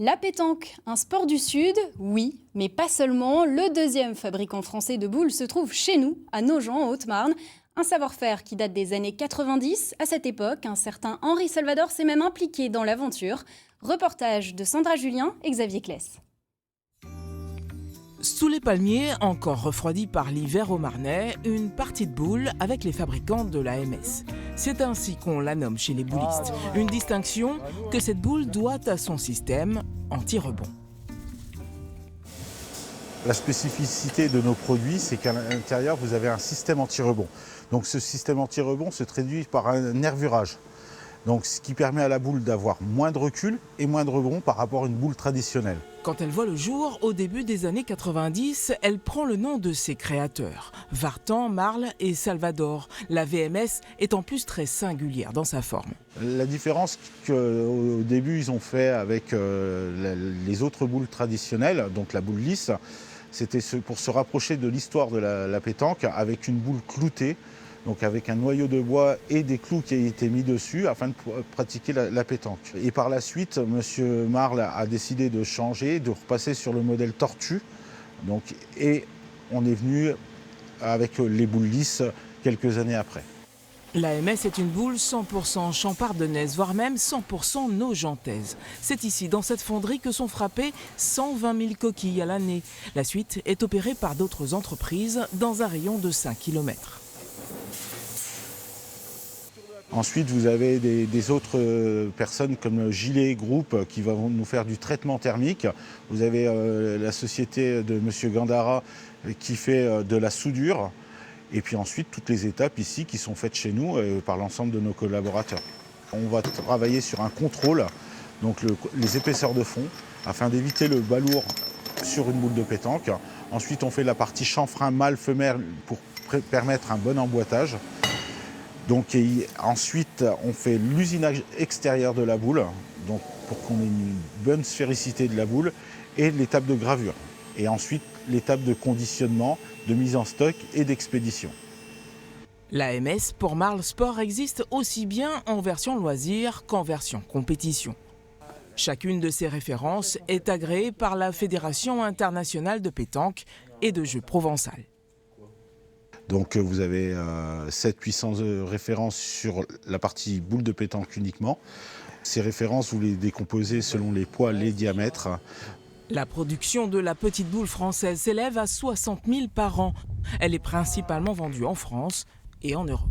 La pétanque, un sport du Sud, oui, mais pas seulement. Le deuxième fabricant français de boules se trouve chez nous, à Nogent, en Haute-Marne. Un savoir-faire qui date des années 90. À cette époque, un certain Henri Salvador s'est même impliqué dans l'aventure. Reportage de Sandra Julien et Xavier Claes. Sous les palmiers, encore refroidis par l'hiver au Marnais, une partie de boules avec les fabricants de la MS. C'est ainsi qu'on la nomme chez les boulistes. Une distinction que cette boule doit à son système anti-rebond. La spécificité de nos produits, c'est qu'à l'intérieur, vous avez un système anti-rebond. Donc ce système anti-rebond se traduit par un nervurage. Donc, ce qui permet à la boule d'avoir moins de recul et moins de rebond par rapport à une boule traditionnelle. Quand elle voit le jour, au début des années 90, elle prend le nom de ses créateurs, Vartan, Marle et Salvador. La VMS est en plus très singulière dans sa forme. La différence qu'au début ils ont fait avec les autres boules traditionnelles, donc la boule lisse, c'était pour se rapprocher de l'histoire de la pétanque avec une boule cloutée. Donc avec un noyau de bois et des clous qui ont été mis dessus afin de pratiquer la pétanque. Et par la suite, M. Marle a décidé de changer, de repasser sur le modèle tortue. Et on est venu avec les boules lisses quelques années après. La MS est une boule 100% champardonnaise, voire même 100% nogentaise. C'est ici, dans cette fonderie, que sont frappées 120 000 coquilles à l'année. La suite est opérée par d'autres entreprises dans un rayon de 5 km. Ensuite, vous avez des autres personnes comme Gilet Group qui vont nous faire du traitement thermique. Vous avez la société de M. Gandara qui fait de la soudure. Et puis ensuite, toutes les étapes ici qui sont faites chez nous par l'ensemble de nos collaborateurs. On va travailler sur un contrôle, donc les épaisseurs de fond, afin d'éviter le balourd sur une boule de pétanque. Ensuite, on fait la partie chanfrein mâle-femelle pour permettre un bon emboîtage. Ensuite, on fait l'usinage extérieur de la boule, donc pour qu'on ait une bonne sphéricité de la boule, et l'étape de gravure. Et ensuite, l'étape de conditionnement, de mise en stock et d'expédition. La MS pour Marle Sport existe aussi bien en version loisir qu'en version compétition. Chacune de ces références est agréée par la Fédération internationale de pétanque et de jeux provençal. Donc vous avez 700-800 références sur la partie boule de pétanque uniquement. Ces références, vous les décomposez selon les poids, les diamètres. La production de la petite boule française s'élève à 60 000 par an. Elle est principalement vendue en France et en Europe.